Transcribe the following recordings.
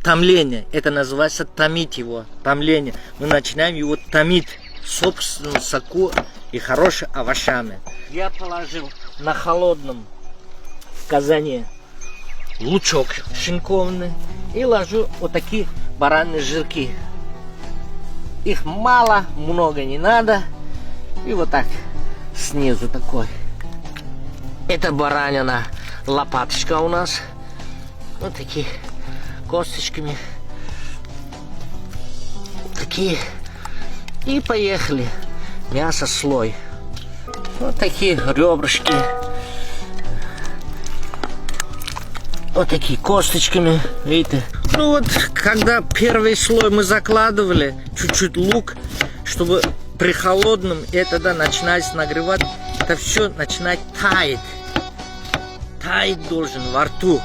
томление. Это называется томить его. Томление. Мы начинаем его томить в собственном соку и хорошими овощами. Я положил на холодном казане лучок шинкованный и ложу вот такие бараньи жирки. Их мало, много не надо. И вот так снизу такой. Это баранина лопаточка у нас. Вот такие косточками. Такие. И поехали. Мясо слой. Вот такие ребрышки. Вот такие косточками. Видите? Ну вот, когда первый слой мы закладывали, чуть-чуть лук, чтобы при холодном это да, начинает нагревать, это все начинает таять. Таять должен во рту.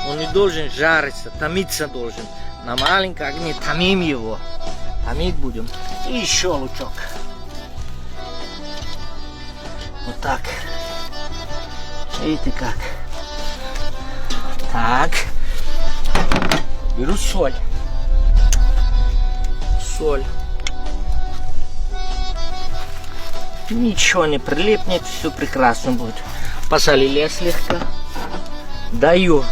Он не должен жариться, томиться должен. На маленьком огне томим его. Томить будем. И еще лучок. Вот так. Видите как. Так. Беру соль. Соль. Ничего не прилипнет, все прекрасно будет. Посолили слегка. Даю.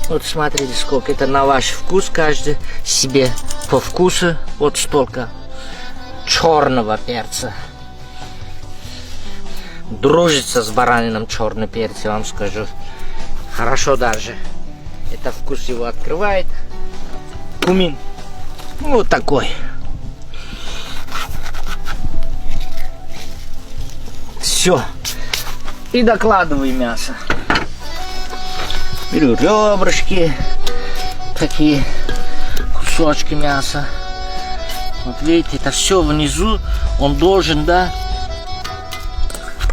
Вот смотрите, сколько это на ваш вкус, каждый себе по вкусу. Вот столько черного перца. Дружится с баранином черный перец, я вам скажу. Хорошо даже. Это вкус его открывает. Кумин. Вот такой. Все. И докладываю мясо. Беру ребрышки. Такие кусочки мяса. Вот видите, это все внизу. Он должен, да,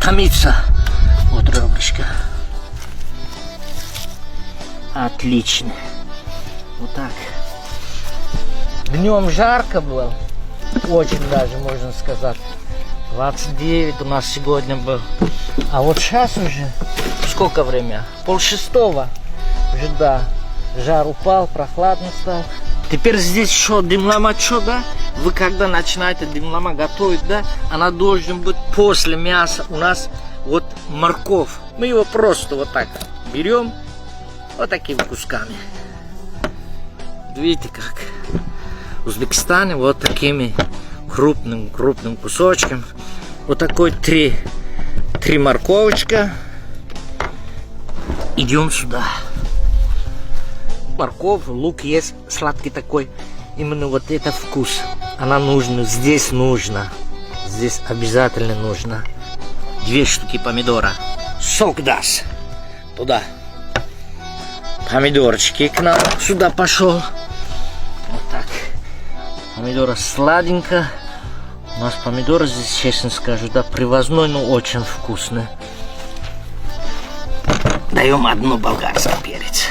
томиться. Вот ребрышко. Отлично. Вот так. Днем жарко было. Очень даже, можно сказать. 29 у нас сегодня был. А вот сейчас уже, сколько время? 5:30. Уже, да, жар упал, прохладно стал. Теперь здесь что, дымлама, что, да? Вы когда начинаете дымлама готовить, да? Она должна быть после мяса. У нас вот морковь. Мы его просто вот так берем. Вот такими кусками. Видите как? В Узбекистане вот такими крупным кусочком. Вот такой три морковочка. Идем сюда. Морковь, лук есть сладкий такой. Именно вот это вкус. Она нужна. Здесь нужно. Здесь обязательно нужно. 2 штуки помидора. Сок даст. Туда. Помидорчики к нам сюда пошел. Вот так. Помидора сладенько. У нас помидоры здесь, честно скажу, да, привозной, но очень вкусный. Даем одну болгарский перец.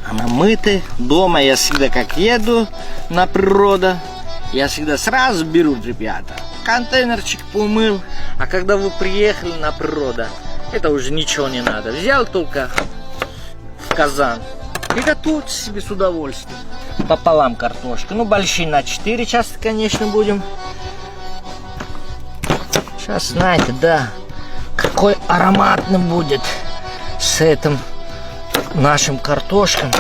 Она мытая. Дома я всегда как еду на природу, я всегда сразу беру, ребята. Контейнерчик помыл. А когда вы приехали на природу, это уже ничего не надо. Взял только в казан и готовьте себе с удовольствием. Пополам картошка. Ну, большие на 4 часто, конечно, будем. Сейчас, знаете, да, какой ароматный будет с этим нашим картошком,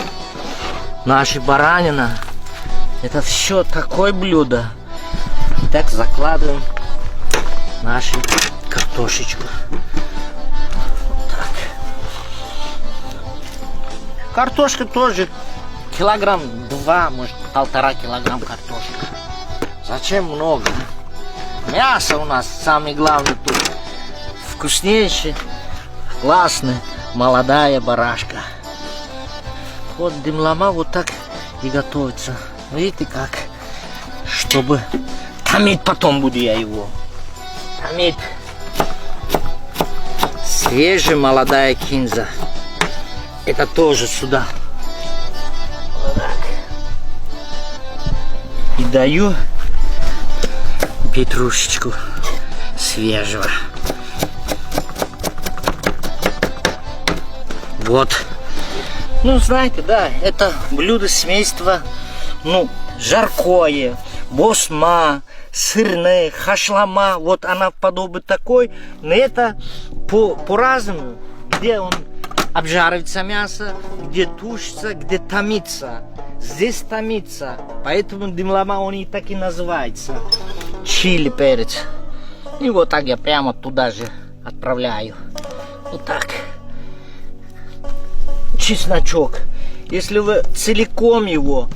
нашей баранина. Это все такое блюдо. Так закладываем нашу картошечку. Вот так. Картошка тоже килограмм 2, может 1,5 килограмм картошка. Зачем много? Мясо у нас самое главное тут. Вкуснейшее, классное, молодая барашка. Вот дымлама вот так и готовится. Видите как? Чтобы томить потом буду я его. Томить. Свежая молодая кинза. Это тоже сюда. Вот так. И даю петрушечку свежего. Вот. Ну, знаете, да, это блюдо семейства, ну, жаркое, босма, сырное, хашлама. Вот она подобает такой, но это по-разному, где он обжаривается мясо, где тушится, где томится. Здесь томится, поэтому дымлама он и так и называется. Чили перец. И вот так я прямо туда же отправляю. Вот так. Чесночок. Если вы целиком его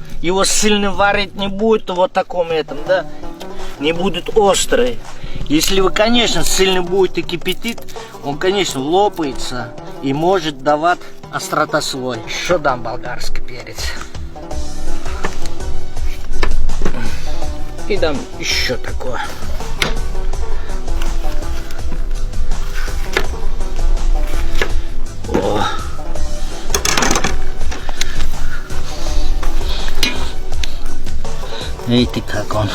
сильно варить не будет, то вот таком этом, да, не будет острый. Если вы, конечно, сильно будете кипятить, он, конечно, лопается и может давать острота свой. Еще дам болгарский перец. И дам еще такое. О. Видите, как он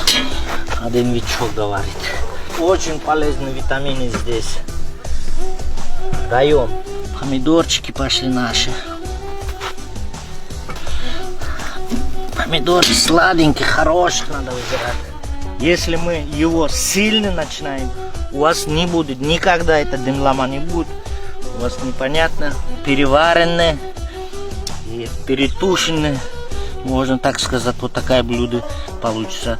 один вичок говорит. Очень полезные витамины здесь. Даем. Помидорчики пошли наши. Помидоры сладенькие, хороших надо выбирать. Если мы его сильно начинаем, у вас не будет, никогда это дымлама не будет. У вас непонятно, переваренные и перетушенные. Можно так сказать, вот такое блюдо получится.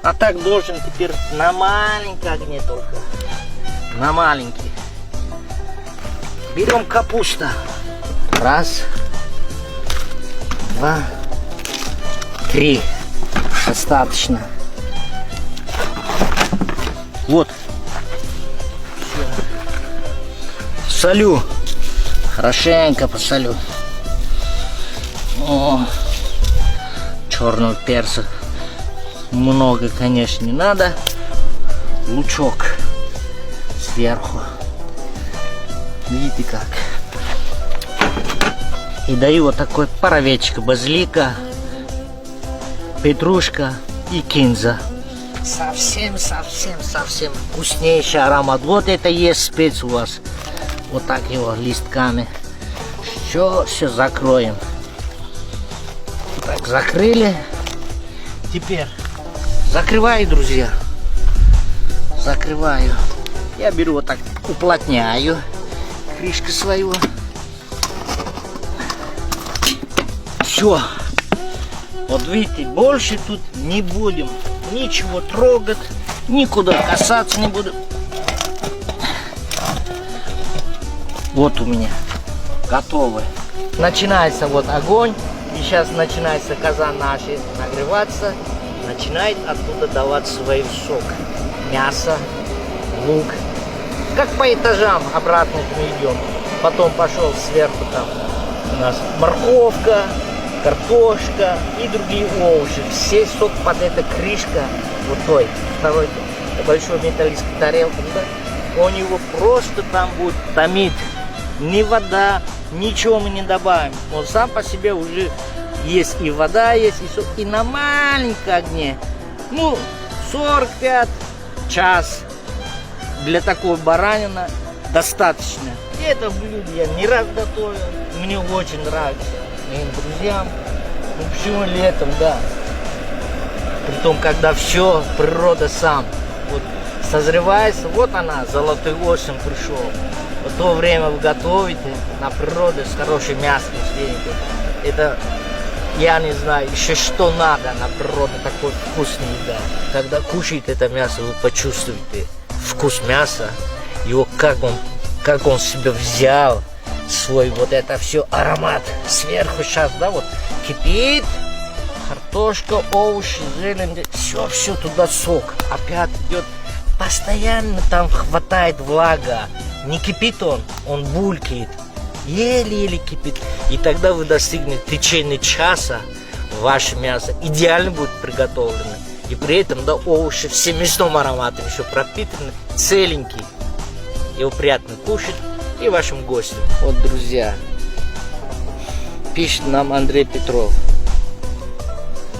А так должен теперь на маленьком огне только. На маленький. Берем капуста. Раз. Два. Три. Достаточно. Вот. Солю. Хорошенько посолю. О, черного перца много, конечно, не надо. Лучок сверху. Видите как. И даю вот такой паровечек базилика, петрушка и кинза. Совсем вкуснейший аромат. Вот это есть спец у вас. Вот так его листками. Все закроем. Так, закрыли. Теперь закрываю, друзья. Закрываю. Я беру вот так, уплотняю крышку свою. Все. Вот видите, больше тут не будем ничего трогать, никуда касаться не буду. Вот у меня готовы. Начинается вот огонь. И сейчас начинается казан наш нагреваться. Начинает оттуда давать свой сок. Мясо, лук. Как по этажам обратно мы идем. Потом пошел сверху там у нас морковка, картошка и другие овощи. Все сок под эта крышка. Вот той, второй большой металлической тарелки. Да? Он его просто там будет томить. Ни вода, ничего мы не добавим. Он сам по себе уже есть и вода, есть и сок. И на маленьком огне, ну, 45 час для такой баранина достаточно. И это блюдо я не раз готовил. Мне очень нравится. Моим друзьям. Ну, почему летом, да. Притом, когда все, природа сам. Вот созревается, вот она, золотой осень пришел. В то время вы готовите на природе с хорошим мясом, свеженьким. Это, я не знаю, еще что надо на природе такой вкусный еда. Когда кушаете это мясо, вы почувствуете вкус мяса, его как он себе взял, свой вот это все аромат. Сверху сейчас, да, вот кипит, картошка, овощи, зелень, все туда сок. Опять идет, постоянно там хватает влага. Не кипит он булькает, еле-еле кипит. И тогда вы достигнете в течение часа, ваше мясо идеально будет приготовлено. И при этом, да, овощи всем мясным ароматом еще пропитаны, целенький. Его приятно кушать и вашим гостям. Вот, друзья, пишет нам Андрей Петров.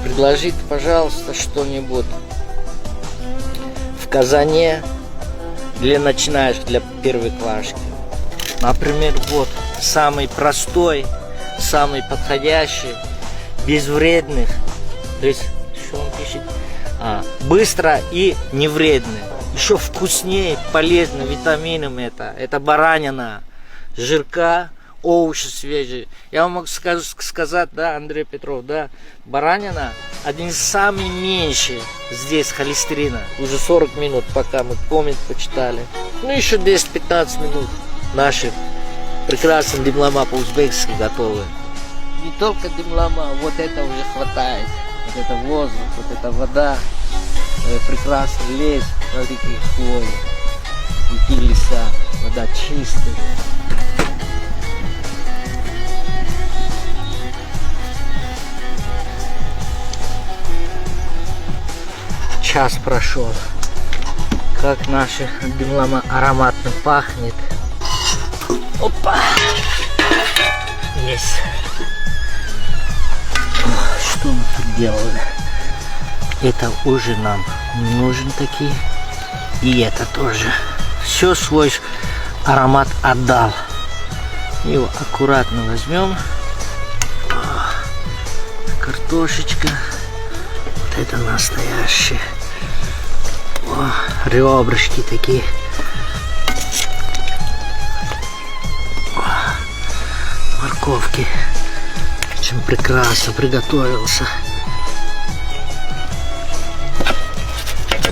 Предложите, пожалуйста, что-нибудь в казане для начинающих, для первой квашки. Например, вот самый простой, самый подходящий, безвредных. То есть, что он пишет? Быстро и не вредно. Еще вкуснее, полезно, витаминами это. Это баранина, жирка, овощи свежие. Я вам могу сказать, да, Андрей Петров, да, баранина один из самых меньших здесь холестерина. Уже 40 минут, пока мы коммент почитали. Ну, еще 10-15 минут наши прекрасные димлама по-узбекски готовы. Не только димлама, вот это уже хватает. Вот это воздух, вот эта вода, прекрасный лес, смотрите, хвои, какие леса, вода чистая. Час прошел, как наша димлама ароматно пахнет. Опа! Есть. Что мы тут делали? Это уже нам не нужен такие. И это тоже. Все свой аромат отдал. Его аккуратно возьмем. Картошечка. Вот это настоящее. О, ребрышки такие. О, морковки. Очень прекрасно приготовился.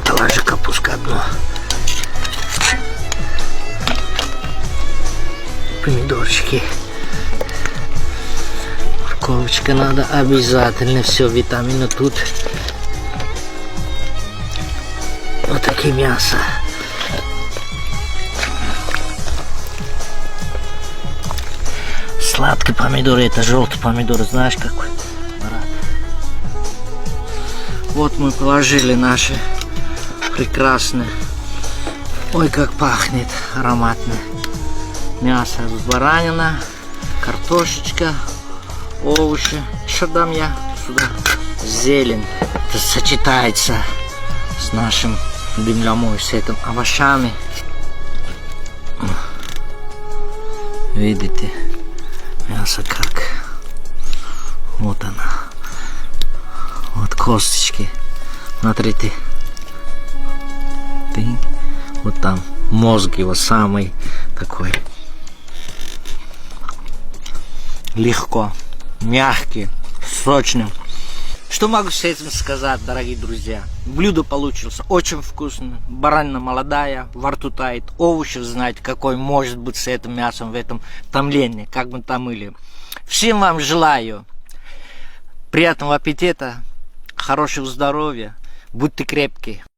Положи капустку одну. Помидорчики. Морковочка надо обязательно. Все, витамины тут. Вот такие мясо. Сладкие помидоры, это желтый помидор, знаешь какой? Вот мы положили наши прекрасные. Ой, как пахнет ароматно. Мясо баранина, картошечка, овощи. Что дам я сюда? Зелень. Это сочетается с нашим димлямой, с этим овощами. Видите? Мясо как. Вот она. Вот косточки. Смотрите. Вот там мозг его самый такой. Легко. Мягкий. Сочный. Что могу с этим сказать, дорогие друзья? Блюдо получилось очень вкусное. Баранина молодая, во рту тает. Овощи, знаете, какой может быть с этим мясом в этом томлении, как мы томили. Всем вам желаю приятного аппетита, хорошего здоровья. Будьте крепкие.